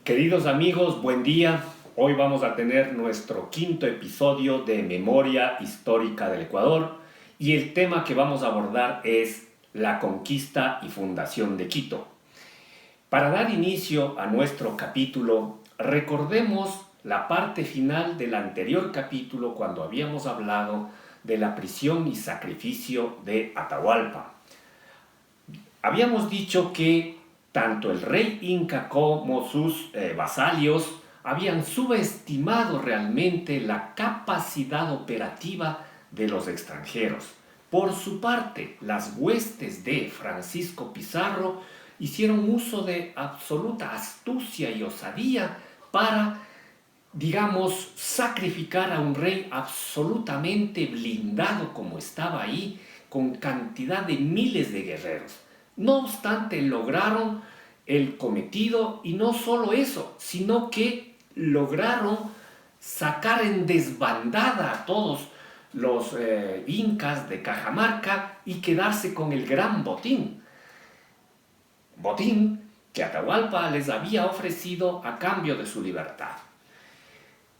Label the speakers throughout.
Speaker 1: Queridos amigos, buen día. Hoy vamos a tener nuestro quinto episodio de Memoria Histórica del Ecuador y el tema que vamos a abordar es la conquista y fundación de Quito. Para dar inicio a nuestro capítulo, recordemos la parte final del anterior capítulo cuando habíamos hablado de la prisión y sacrificio de Atahualpa. Habíamos dicho que tanto el rey inca como sus vasalios habían subestimado realmente la capacidad operativa de los extranjeros. Por su parte, las huestes de Francisco Pizarro hicieron uso de absoluta astucia y osadía para, digamos, sacrificar a un rey absolutamente blindado como estaba ahí, con cantidad de miles de guerreros. No obstante, lograron el cometido y no solo eso, sino que lograron sacar en desbandada a todos los incas de Cajamarca y quedarse con el gran botín. Botín que Atahualpa les había ofrecido a cambio de su libertad.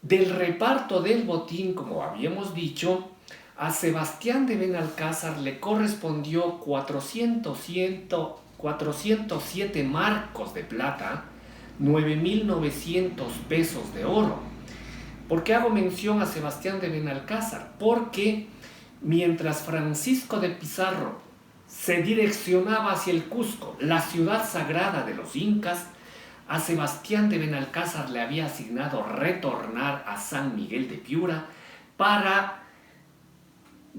Speaker 1: Del reparto del botín, como habíamos dicho, a Sebastián de Benalcázar le correspondió 407 marcos de plata, 9.900 pesos de oro. ¿Por qué hago mención a Sebastián de Benalcázar? Porque mientras Francisco de Pizarro se direccionaba hacia el Cusco, la ciudad sagrada de los incas, a Sebastián de Benalcázar le había asignado retornar a San Miguel de Piura para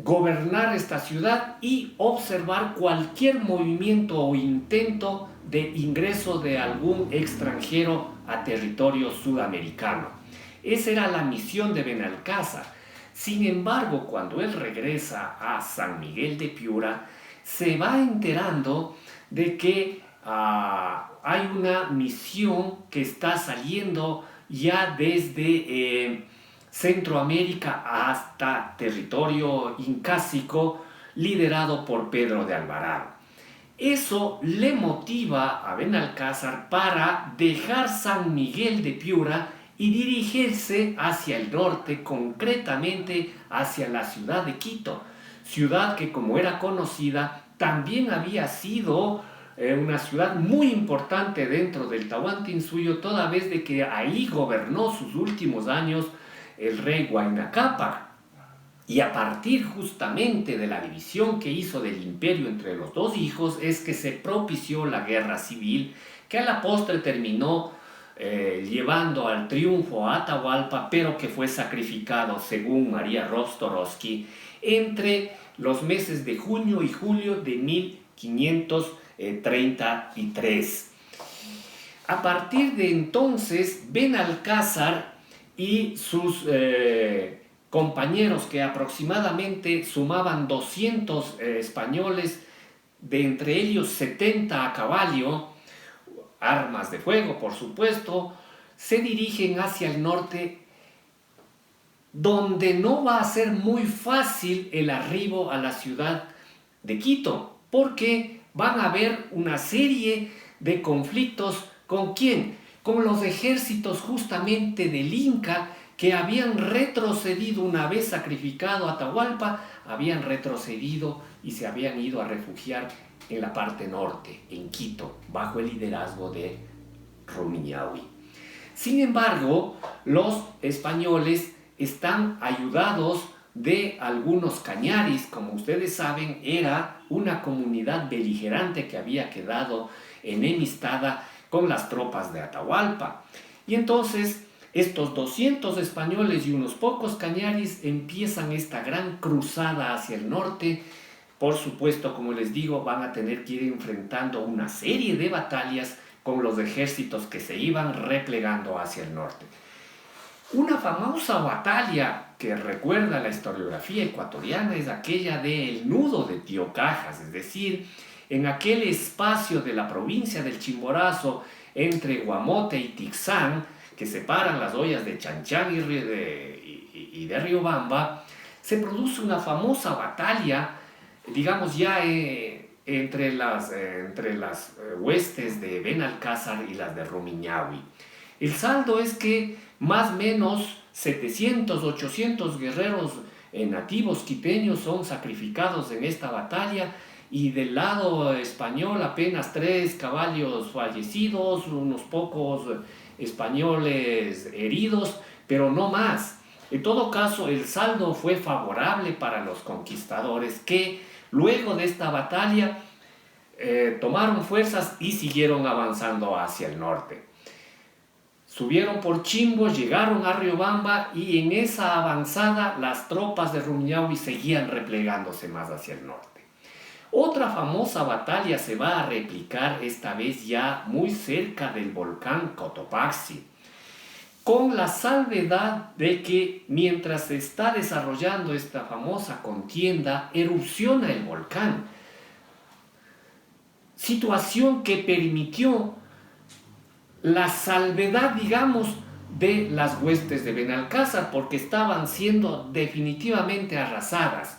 Speaker 1: gobernar esta ciudad y observar cualquier movimiento o intento de ingreso de algún extranjero a territorio sudamericano. Esa era la misión de Benalcázar. Sin embargo, cuando él regresa a San Miguel de Piura, se va enterando de que hay una misión que está saliendo ya desde Centroamérica hasta territorio incásico, liderado por Pedro de Alvarado. Eso le motiva a Benalcázar para dejar San Miguel de Piura y dirigirse hacia el norte, concretamente hacia la ciudad de Quito, ciudad que, como era conocida, también había sido una ciudad muy importante dentro del Tahuantinsuyo, toda vez de que ahí gobernó sus últimos años el rey Huayna Cápac. Y a partir justamente de la división que hizo del imperio entre los dos hijos es que se propició la guerra civil, que a la postre terminó llevando al triunfo a Atahualpa, pero que fue sacrificado, según María Rovstorovsky, entre los meses de junio y julio de 1533. A partir de entonces, Benalcázar y sus compañeros, que aproximadamente sumaban 200 españoles, de entre ellos 70 a caballo, armas de fuego por supuesto, se dirigen hacia el norte, donde no va a ser muy fácil el arribo a la ciudad de Quito, porque van a haber una serie de conflictos. ¿Con quién? Con los ejércitos justamente del Inca, que habían retrocedido una vez sacrificado a Atahualpa, habían retrocedido y se habían ido a refugiar en la parte norte, en Quito, bajo el liderazgo de Rumiñahui. Sin embargo, los españoles están ayudados de algunos cañaris. Como ustedes saben, era una comunidad beligerante que había quedado enemistada con las tropas de Atahualpa. Y entonces estos 200 españoles y unos pocos cañaris empiezan esta gran cruzada hacia el norte. Por supuesto, como les digo, van a tener que ir enfrentando una serie de batallas con los ejércitos que se iban replegando hacia el norte. Una famosa batalla que recuerda la historiografía ecuatoriana es aquella del nudo de Tío Cajas, es decir, en aquel espacio de la provincia del Chimborazo entre Guamote y Tixán, que separan las ollas de Chanchán y de Riobamba, se produce una famosa batalla, digamos ya entre las huestes de Benalcázar y las de Rumiñahui. El saldo es que más o menos 700, 800 guerreros nativos quiteños son sacrificados en esta batalla y del lado español apenas 3 caballos fallecidos, unos pocos españoles heridos, pero no más. En todo caso, el saldo fue favorable para los conquistadores que luego de esta batalla tomaron fuerzas y siguieron avanzando hacia el norte. Subieron por Chimbo, llegaron a Riobamba y en esa avanzada las tropas de Rumiñahui seguían replegándose más hacia el norte. Otra famosa batalla se va a replicar esta vez ya muy cerca del volcán Cotopaxi, con la salvedad de que mientras se está desarrollando esta famosa contienda, erupciona el volcán, situación que permitió la salvedad, digamos, de las huestes de Benalcázar, porque estaban siendo definitivamente arrasadas.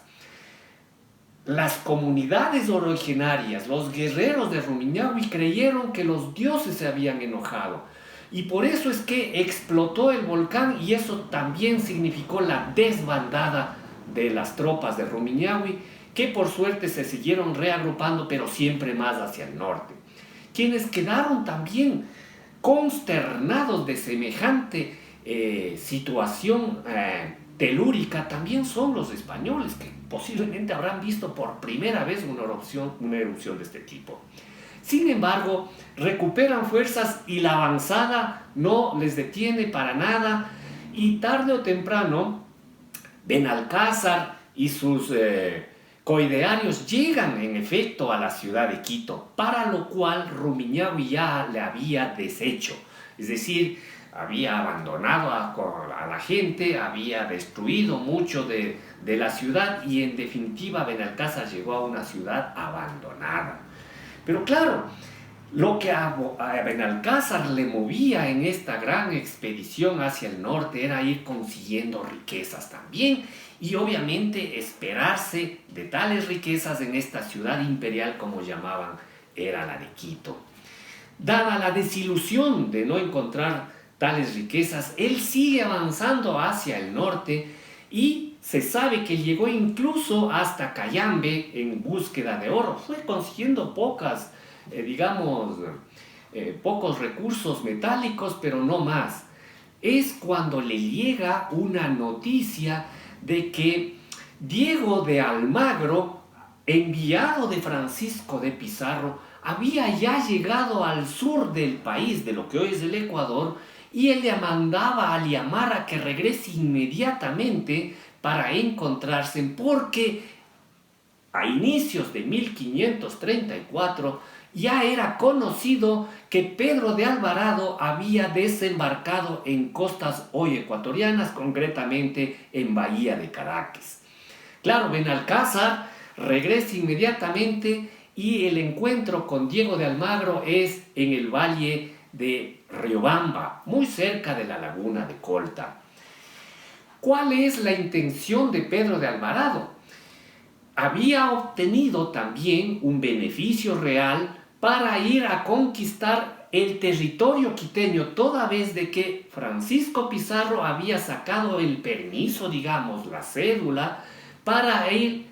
Speaker 1: Las comunidades originarias, los guerreros de Rumiñahui, creyeron que los dioses se habían enojado. Y por eso es que explotó el volcán y eso también significó la desbandada de las tropas de Rumiñahui, que por suerte se siguieron reagrupando, pero siempre más hacia el norte. Quienes quedaron también consternados de semejante situación telúrica también son los españoles, que posiblemente habrán visto por primera vez una erupción de este tipo. Sin embargo, recuperan fuerzas y la avanzada no les detiene para nada y tarde o temprano Benalcázar y sus coidearios llegan en efecto a la ciudad de Quito, para lo cual Rumiñahui ya le había deshecho, es decir, había abandonado a la gente, había destruido mucho de la ciudad y en definitiva Benalcázar llegó a una ciudad abandonada. Pero claro, lo que a Benalcázar le movía en esta gran expedición hacia el norte era ir consiguiendo riquezas también y obviamente esperarse de tales riquezas en esta ciudad imperial, como llamaban, era la de Quito. Dada la desilusión de no encontrar tales riquezas, él sigue avanzando hacia el norte y se sabe que llegó incluso hasta Cayambe en búsqueda de oro. Fue consiguiendo pocos recursos metálicos, pero no más. Es cuando le llega una noticia de que Diego de Almagro, enviado de Francisco de Pizarro, había ya llegado al sur del país, de lo que hoy es el Ecuador, y él le mandaba a Liamara que regrese inmediatamente para encontrarse, porque a inicios de 1534 ya era conocido que Pedro de Alvarado había desembarcado en costas hoy ecuatorianas, concretamente en Bahía de Caracas. Claro, Benalcázar regresa inmediatamente y el encuentro con Diego de Almagro es en el valle de Riobamba, muy cerca de la laguna de Colta. ¿Cuál es la intención de Pedro de Alvarado? Había obtenido también un beneficio real para ir a conquistar el territorio quiteño, toda vez de que Francisco Pizarro había sacado el permiso, la cédula, para ir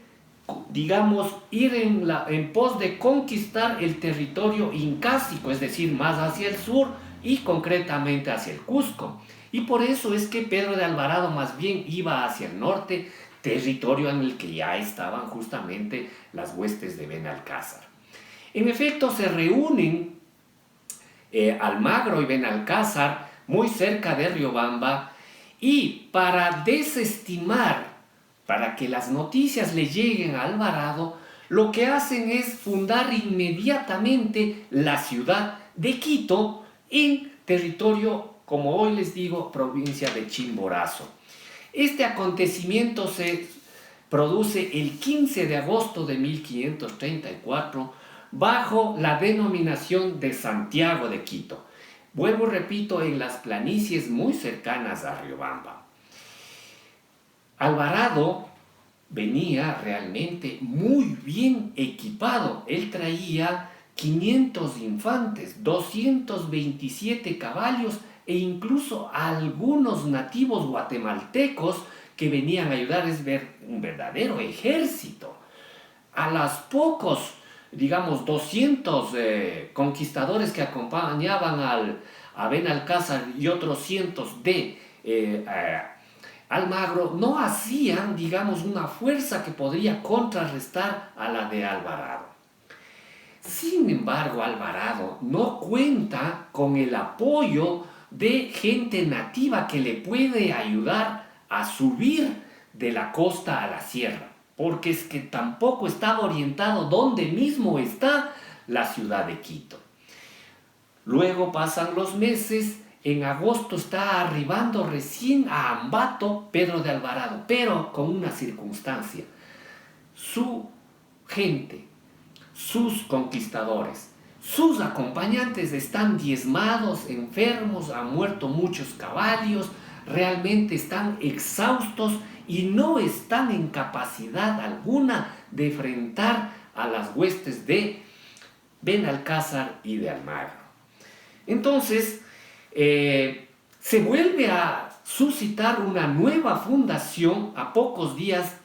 Speaker 1: en pos de conquistar el territorio incásico, es decir, más hacia el sur y concretamente hacia el Cusco. Y por eso es que Pedro de Alvarado más bien iba hacia el norte, territorio en el que ya estaban justamente las huestes de Benalcázar. En efecto, se reúnen Almagro y Benalcázar muy cerca de Riobamba y para desestimar, para que las noticias le lleguen a Alvarado, lo que hacen es fundar inmediatamente la ciudad de Quito en territorio, como hoy les digo, provincia de Chimborazo. Este acontecimiento se produce el 15 de agosto de 1534 bajo la denominación de Santiago de Quito. Vuelvo, repito, en las planicies muy cercanas a Riobamba. Alvarado venía realmente muy bien equipado. Él traía 500 infantes, 227 caballos e incluso a algunos nativos guatemaltecos que venían a ayudar. Es un verdadero ejército. A los pocos, digamos, 200 conquistadores que acompañaban a Benalcázar y otros cientos de Almagro, no hacían, digamos, una fuerza que podría contrarrestar a la de Alvarado. Sin embargo, Alvarado no cuenta con el apoyo de gente nativa que le puede ayudar a subir de la costa a la sierra, porque es que tampoco estaba orientado donde mismo está la ciudad de Quito. Luego pasan los meses. En agosto está arribando recién a Ambato Pedro de Alvarado, pero con una circunstancia. Su gente, sus conquistadores, sus acompañantes están diezmados, enfermos, han muerto muchos caballos, realmente están exhaustos y no están en capacidad alguna de enfrentar a las huestes de Benalcázar y de Almagro. Entonces, se vuelve a suscitar una nueva fundación a pocos días,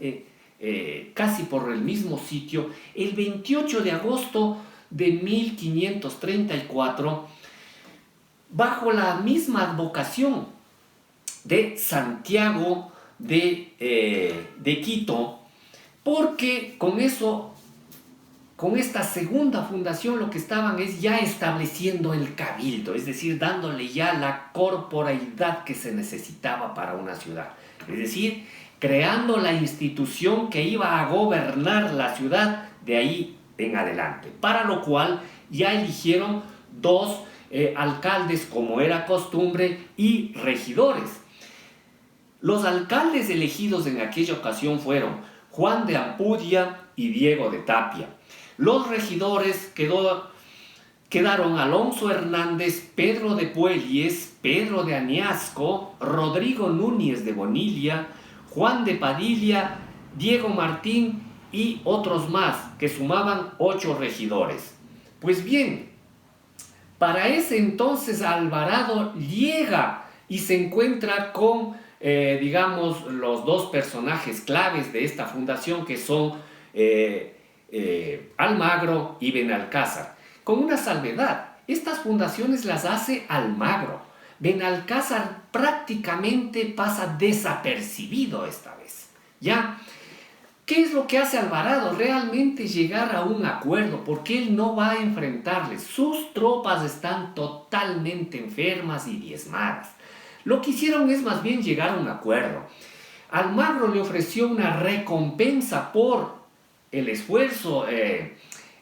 Speaker 1: casi por el mismo sitio, el 28 de agosto de 1534, bajo la misma advocación de Santiago de Quito, porque con esta segunda fundación lo que estaban es ya estableciendo el cabildo, es decir, dándole ya la corporeidad que se necesitaba para una ciudad. Es decir, creando la institución que iba a gobernar la ciudad de ahí en adelante. Para lo cual ya eligieron 2 alcaldes, como era costumbre, y regidores. Los alcaldes elegidos en aquella ocasión fueron Juan de Ampudia y Diego de Tapia. Los regidores quedaron Alonso Hernández, Pedro de Puelles, Pedro de Añasco, Rodrigo Núñez de Bonilla, Juan de Padilla, Diego Martín y otros más, que sumaban 8 regidores. Pues bien, para ese entonces Alvarado llega y se encuentra con, digamos, los 2 personajes claves de esta fundación, que son Almagro y Benalcázar, con una salvedad. Estas fundaciones las hace Almagro. Benalcázar prácticamente pasa desapercibido esta vez. ¿Ya? ¿Qué es lo que hace Alvarado? Realmente llegar a un acuerdo, porque él no va a enfrentarles. Sus tropas están totalmente enfermas y diezmadas. Lo que hicieron es más bien llegar a un acuerdo. Almagro le ofreció una recompensa por el esfuerzo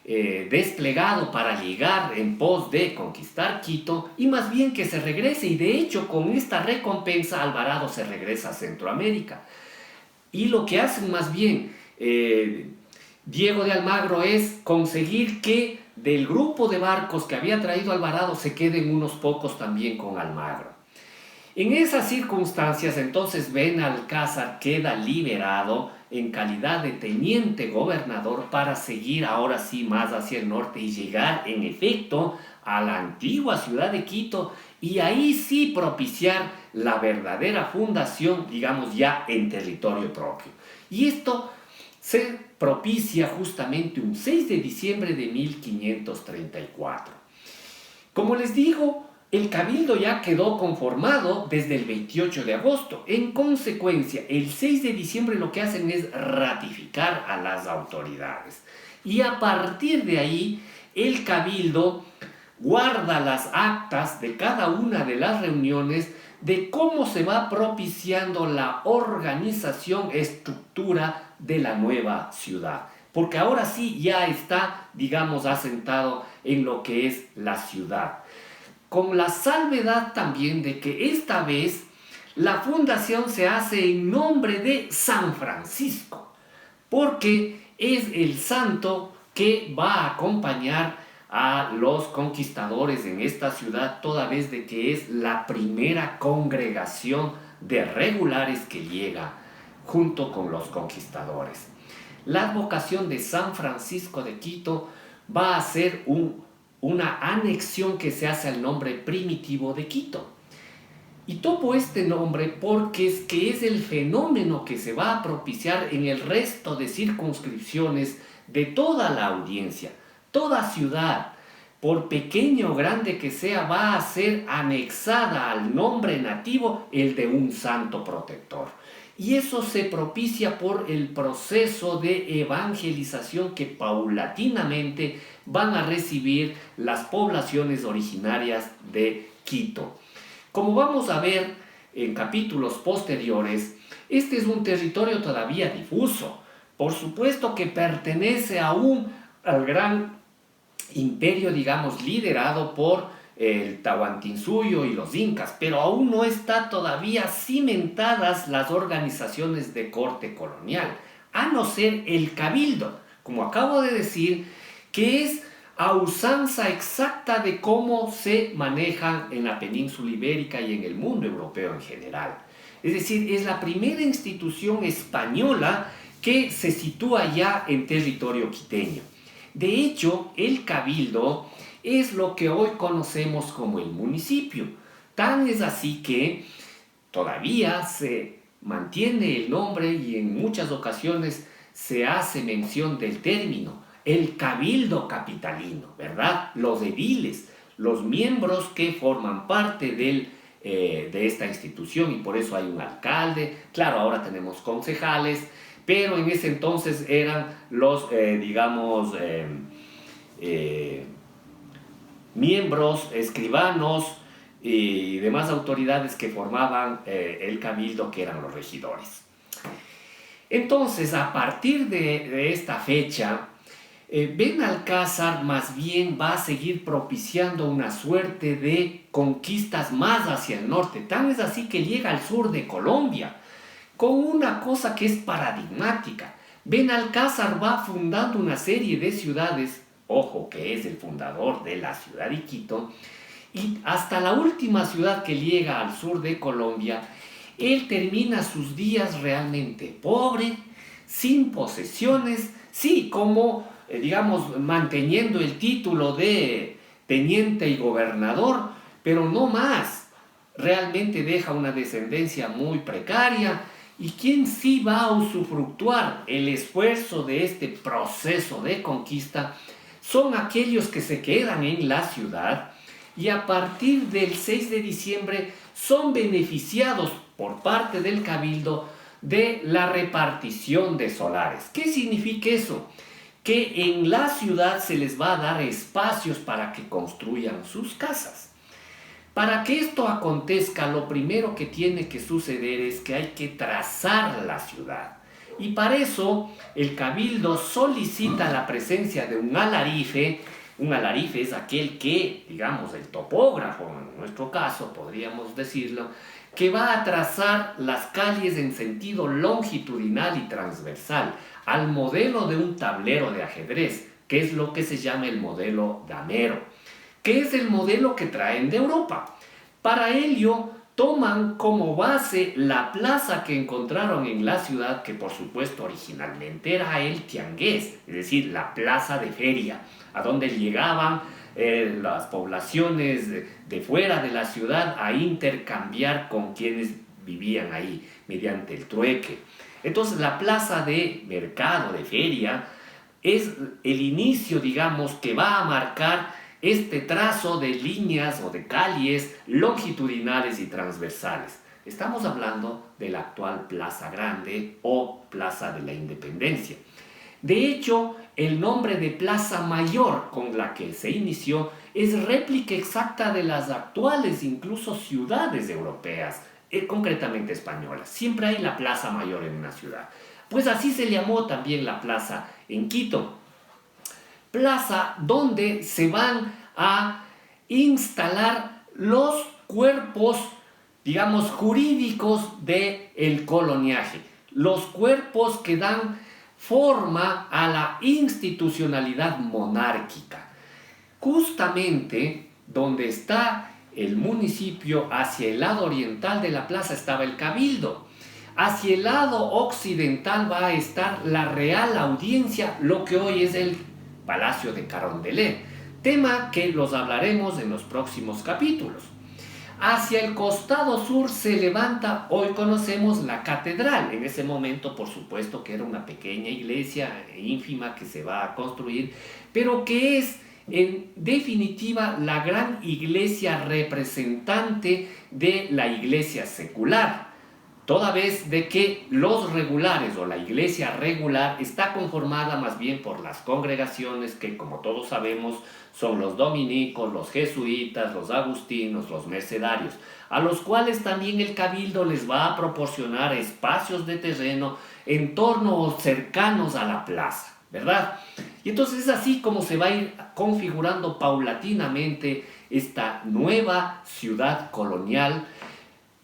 Speaker 1: desplegado para llegar en pos de conquistar Quito, y más bien que se regrese, y de hecho con esta recompensa Alvarado se regresa a Centroamérica. Y lo que hacen más bien Diego de Almagro es conseguir que del grupo de barcos que había traído Alvarado se queden unos pocos también con Almagro. En esas circunstancias, entonces, Benalcázar queda liberado en calidad de teniente gobernador para seguir ahora sí más hacia el norte y llegar en efecto a la antigua ciudad de Quito, y ahí sí propiciar la verdadera fundación, digamos, ya en territorio propio. Y esto se propicia justamente un 6 de diciembre de 1534. Como les digo, el cabildo ya quedó conformado desde el 28 de agosto. En consecuencia, el 6 de diciembre lo que hacen es ratificar a las autoridades. Y a partir de ahí, el cabildo guarda las actas de cada una de las reuniones de cómo se va propiciando la organización, estructura de la nueva ciudad. Porque ahora sí ya está, digamos, asentado en lo que es la ciudad. Con la salvedad también de que esta vez la fundación se hace en nombre de San Francisco, porque es el santo que va a acompañar a los conquistadores en esta ciudad, toda vez de que es la primera congregación de regulares que llega junto con los conquistadores. La advocación de San Francisco de Quito va a ser una anexión que se hace al nombre primitivo de Quito. Y topo este nombre porque es que es el fenómeno que se va a propiciar en el resto de circunscripciones de toda la audiencia. Toda ciudad, por pequeño o grande que sea, va a ser anexada al nombre nativo el de un santo protector. Y eso se propicia por el proceso de evangelización que paulatinamente van a recibir las poblaciones originarias de Quito. Como vamos a ver en capítulos posteriores, este es un territorio todavía difuso. Por supuesto que pertenece aún al gran imperio, digamos, liderado por el Tahuantinsuyo y los incas, pero aún no está todavía cimentadas las organizaciones de corte colonial, a no ser el cabildo, como acabo de decir, que es a usanza exacta de cómo se manejan en la península ibérica y en el mundo europeo en general. Es decir, es la primera institución española que se sitúa ya en territorio quiteño. De hecho, el cabildo es lo que hoy conocemos como el municipio. Tan es así que todavía se mantiene el nombre y en muchas ocasiones se hace mención del término, el cabildo capitalino, ¿verdad? Los ediles, los miembros que forman parte de esta institución, y por eso hay un alcalde. Claro, ahora tenemos concejales, pero en ese entonces eran los, miembros, escribanos y demás autoridades que formaban el cabildo, que eran los regidores. Entonces, a partir de esta fecha, Benalcázar más bien va a seguir propiciando una suerte de conquistas más hacia el norte. Tan es así que llega al sur de Colombia, con una cosa que es paradigmática. Benalcázar va fundando una serie de ciudades, ojo que es el fundador de la ciudad de Quito, y hasta la última ciudad que llega al sur de Colombia, él termina sus días realmente pobre, sin posesiones, sí, como, manteniendo el título de teniente y gobernador, pero no más. Realmente deja una descendencia muy precaria. ¿Y quién sí va a usufructuar el esfuerzo de este proceso de conquista? Son aquellos que se quedan en la ciudad y a partir del 6 de diciembre son beneficiados por parte del cabildo de la repartición de solares. ¿Qué significa eso? Que en la ciudad se les va a dar espacios para que construyan sus casas. Para que esto acontezca, lo primero que tiene que suceder es que hay que trazar la ciudad. Y para eso el cabildo solicita la presencia de un alarife. Un alarife es aquel que, el topógrafo, en nuestro caso podríamos decirlo, que va a trazar las calles en sentido longitudinal y transversal, al modelo de un tablero de ajedrez, que es lo que se llama el modelo damero, que es el modelo que traen de Europa. Para ello, toman como base la plaza que encontraron en la ciudad, que por supuesto originalmente era el tiangués, es decir, la plaza de feria, a donde llegaban las poblaciones de fuera de la ciudad a intercambiar con quienes vivían ahí mediante el trueque. Entonces la plaza de mercado, de feria, es el inicio, que va a marcar este trazo de líneas o de calles longitudinales y transversales. Estamos hablando de la actual Plaza Grande o Plaza de la Independencia. De hecho, el nombre de Plaza Mayor con la que se inició es réplica exacta de las actuales incluso ciudades europeas, concretamente españolas. Siempre hay la Plaza Mayor en una ciudad. Pues así se llamó también la plaza en Quito. Plaza donde se van a instalar los cuerpos, jurídicos del coloniaje. Los cuerpos que dan forma a la institucionalidad monárquica. Justamente donde está el municipio, hacia el lado oriental de la plaza estaba el cabildo. Hacia el lado occidental va a estar la Real Audiencia, lo que hoy es el Palacio de Carondelet, tema que los hablaremos en los próximos capítulos. Hacia el costado sur se levanta, hoy conocemos la catedral. En ese momento, por supuesto, que era una pequeña iglesia ínfima que se va a construir, pero que es en definitiva la gran iglesia representante de la iglesia secular, toda vez de que los regulares o la iglesia regular está conformada más bien por las congregaciones que, como todos sabemos, son los dominicos, los jesuitas, los agustinos, los mercedarios, a los cuales también el cabildo les va a proporcionar espacios de terreno en torno o cercanos a la plaza, ¿verdad? Y entonces es así como se va a ir configurando paulatinamente esta nueva ciudad colonial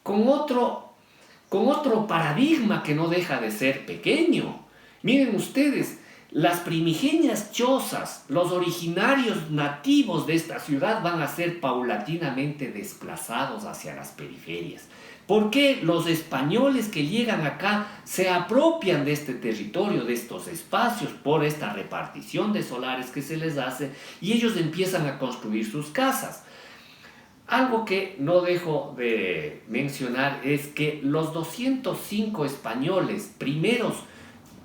Speaker 1: con otro paradigma que no deja de ser pequeño. Miren ustedes, las primigenias chozas, los originarios nativos de esta ciudad van a ser paulatinamente desplazados hacia las periferias. ¿Por qué los españoles que llegan acá se apropian de este territorio, de estos espacios, por esta repartición de solares que se les hace y ellos empiezan a construir sus casas? Algo que no dejo de mencionar es que los 205 españoles primeros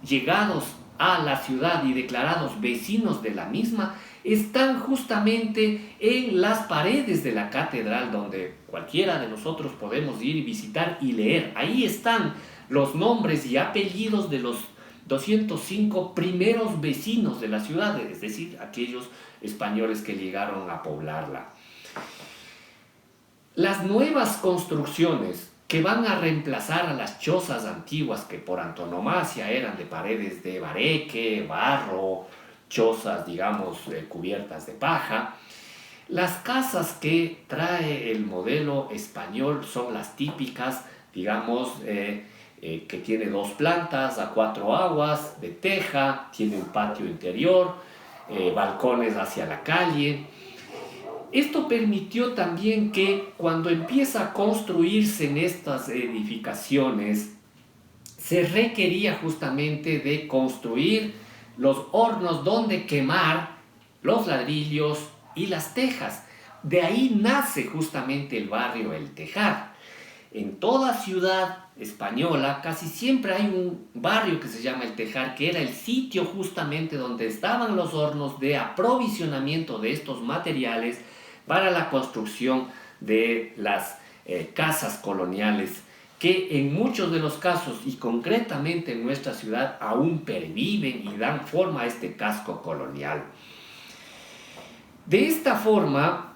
Speaker 1: llegados a la ciudad y declarados vecinos de la misma están justamente en las paredes de la catedral, donde cualquiera de nosotros podemos ir y visitar y leer. Ahí están los nombres y apellidos de los 205 primeros vecinos de la ciudad, es decir, aquellos españoles que llegaron a poblarla. Las nuevas construcciones que van a reemplazar a las chozas antiguas que por antonomasia eran de paredes de bareque, barro, chozas, digamos, cubiertas de paja. Las casas que trae el modelo español son las típicas, digamos, que tiene 2 plantas a 4 aguas, de teja, tiene un patio interior, balcones hacia la calle. Esto permitió también que cuando empieza a construirse en estas edificaciones, se requería justamente de construir los hornos donde quemar los ladrillos y las tejas. De ahí nace justamente el barrio El Tejar. En toda ciudad española casi siempre hay un barrio que se llama El Tejar, que era el sitio justamente donde estaban los hornos de aprovisionamiento de estos materiales para la construcción de las casas coloniales, que en muchos de los casos, y concretamente en nuestra ciudad, aún perviven y dan forma a este casco colonial. De esta forma,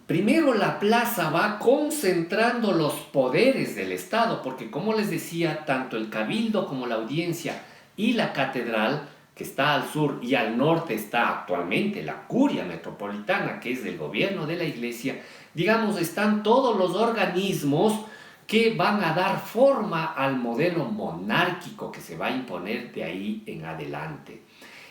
Speaker 1: primero la plaza va concentrando los poderes del Estado, porque como les decía, tanto el cabildo como la audiencia y la catedral, que está al sur, y al norte está actualmente la curia metropolitana, que es del gobierno de la iglesia, digamos, están todos los organismos que van a dar forma al modelo monárquico que se va a imponer de ahí en adelante.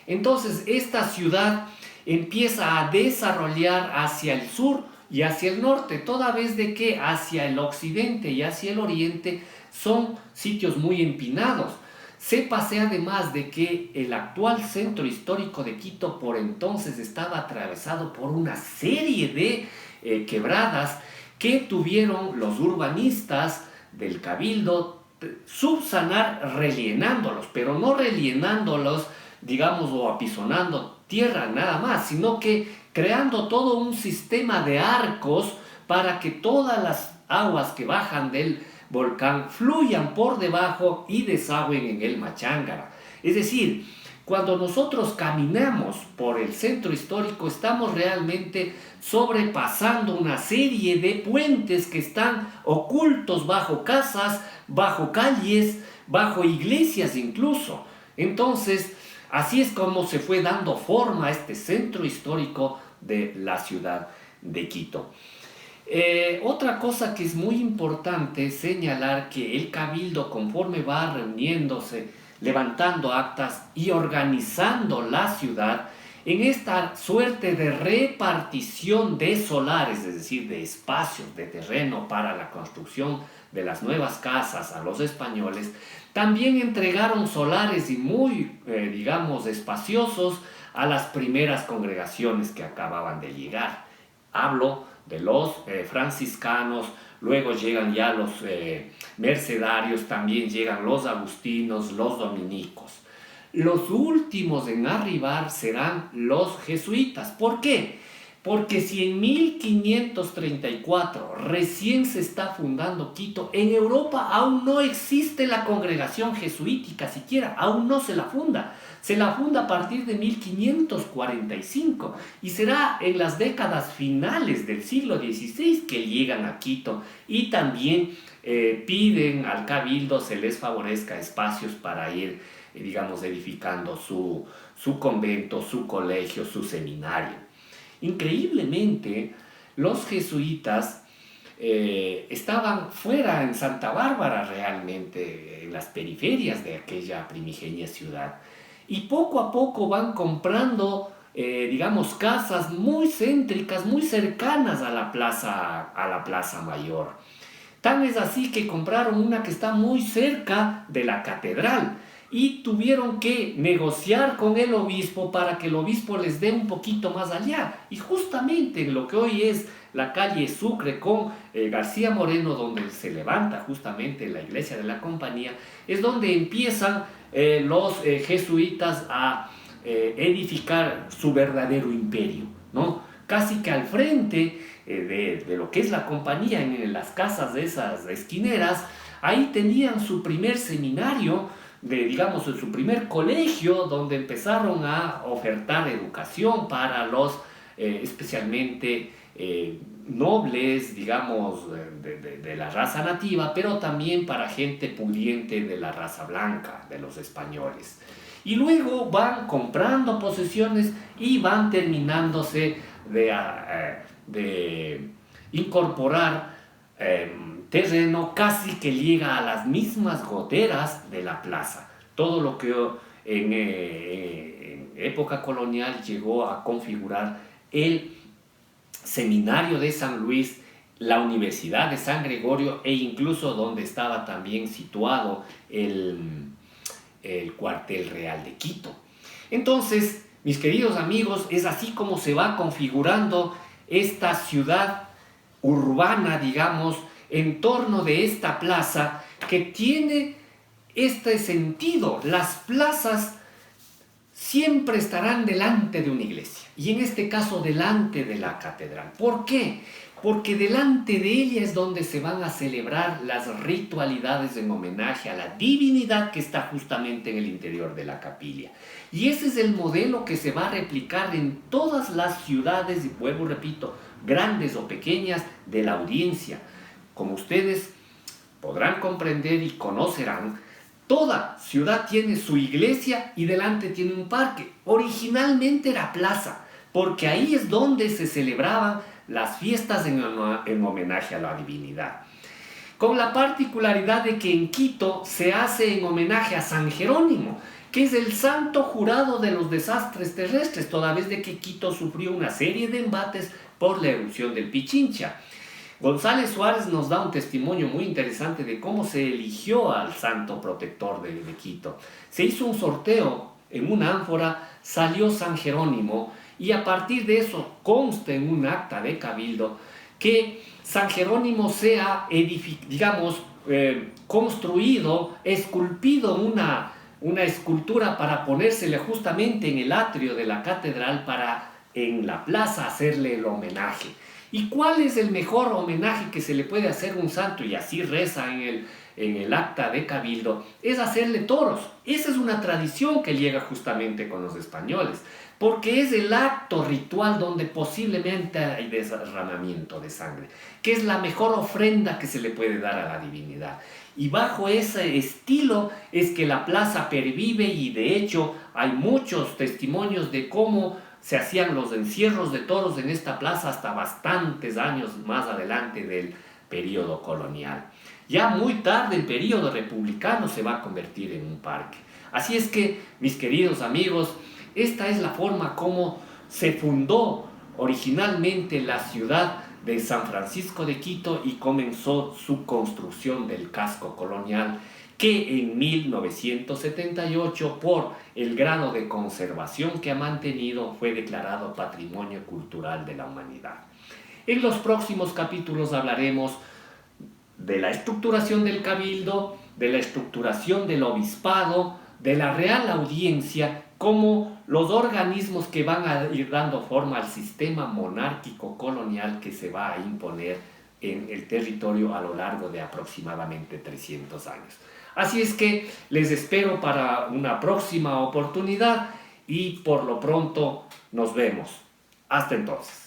Speaker 1: Entonces, esta ciudad empieza a desarrollar hacia el sur y hacia el norte, toda vez de que hacia el occidente y hacia el oriente son sitios muy empinados. Sépase además de que el actual centro histórico de Quito por entonces estaba atravesado por una serie de quebradas que tuvieron los urbanistas del cabildo subsanar rellenándolos, pero no rellenándolos, digamos, o apisonando tierra nada más, sino que creando todo un sistema de arcos para que todas las aguas que bajan del volcán fluyan por debajo y desagüen en el Machángara. Es decir, cuando nosotros caminamos por el centro histórico, estamos realmente sobrepasando una serie de puentes que están ocultos bajo casas, bajo calles, bajo iglesias incluso. Entonces, así es como se fue dando forma a este centro histórico de la ciudad de Quito. Otra cosa que es muy importante señalar, que el cabildo, conforme va reuniéndose, levantando actas y organizando la ciudad en esta suerte de repartición de solares, es decir, de espacios de terreno para la construcción de las nuevas casas a los españoles, también entregaron solares y muy, digamos, espaciosos a las primeras congregaciones que acababan de llegar. Hablo de los franciscanos, luego llegan ya los mercedarios, también llegan los agustinos, los dominicos. Los últimos en arribar serán los jesuitas. ¿Por qué? Porque si en 1534 recién se está fundando Quito, en Europa aún no existe la congregación jesuítica siquiera, aún no se la funda. Se la funda a partir de 1545 y será en las décadas finales del siglo XVI que llegan a Quito y también piden al cabildo se les favorezca espacios para ir, digamos, edificando su convento, su colegio, su seminario. Increíblemente, los jesuitas estaban fuera en Santa Bárbara realmente, en las periferias de aquella primigenia ciudad. Y poco a poco van comprando, digamos, casas muy céntricas, muy cercanas a la plaza Mayor. Tan es así que compraron una que está muy cerca de la catedral y tuvieron que negociar con el obispo para que el obispo les dé un poquito más allá. Y justamente en lo que hoy es la calle Sucre con García Moreno, donde se levanta justamente la iglesia de la Compañía, es donde empiezan los jesuitas a edificar su verdadero imperio, ¿no? Casi que al frente de lo que es la Compañía, en las casas de esas esquineras, ahí tenían su primer seminario, digamos, su primer colegio, donde empezaron a ofertar educación para los especialmente nobles, digamos, de la raza nativa, pero también para gente pudiente de la raza blanca, de los españoles. Y luego van comprando posesiones y van terminándose de incorporar terreno casi que llega a las mismas goteras de la plaza. Todo lo que en época colonial llegó a configurar el Seminario de San Luis, la Universidad de San Gregorio e incluso donde estaba también situado el cuartel real de Quito. Entonces, mis queridos amigos, es así como se va configurando esta ciudad urbana, digamos, en torno de esta plaza que tiene este sentido. Las plazas siempre estarán delante de una iglesia y en este caso delante de la catedral. ¿Por qué? Porque delante de ella es donde se van a celebrar las ritualidades en homenaje a la divinidad que está justamente en el interior de la capilla. Y ese es el modelo que se va a replicar en todas las ciudades, y vuelvo, repito, grandes o pequeñas, de la audiencia. Como ustedes podrán comprender y conocerán, toda ciudad tiene su iglesia y delante tiene un parque. Originalmente era plaza, porque ahí es donde se celebraban las fiestas en homenaje a la divinidad. Con la particularidad de que en Quito se hace en homenaje a San Jerónimo, que es el santo jurado de los desastres terrestres, toda vez de que Quito sufrió una serie de embates por la erupción del Pichincha. González Suárez nos da un testimonio muy interesante de cómo se eligió al santo protector de Quito. Se hizo un sorteo en una ánfora, salió San Jerónimo y a partir de eso consta en un acta de cabildo que San Jerónimo sea, construido, esculpido una escultura para ponérsele justamente en el atrio de la catedral para en la plaza hacerle el homenaje. ¿Y cuál es el mejor homenaje que se le puede hacer a un santo? Y así reza en el acta de cabildo, es hacerle toros. Esa es una tradición que llega justamente con los españoles, porque es el acto ritual donde posiblemente hay derramamiento de sangre, que es la mejor ofrenda que se le puede dar a la divinidad. Y bajo ese estilo es que la plaza pervive y de hecho hay muchos testimonios de cómo se hacían los encierros de toros en esta plaza hasta bastantes años más adelante del periodo colonial. Ya muy tarde el periodo republicano se va a convertir en un parque. Así es que, mis queridos amigos, esta es la forma como se fundó originalmente la ciudad de San Francisco de Quito y comenzó su construcción del casco colonial, que en 1978, por el grado de conservación que ha mantenido, fue declarado Patrimonio Cultural de la Humanidad. En los próximos capítulos hablaremos de la estructuración del cabildo, de la estructuración del obispado, de la Real Audiencia, como los organismos que van a ir dando forma al sistema monárquico colonial que se va a imponer en el territorio a lo largo de aproximadamente 300 años. Así es que les espero para una próxima oportunidad y por lo pronto nos vemos. Hasta entonces.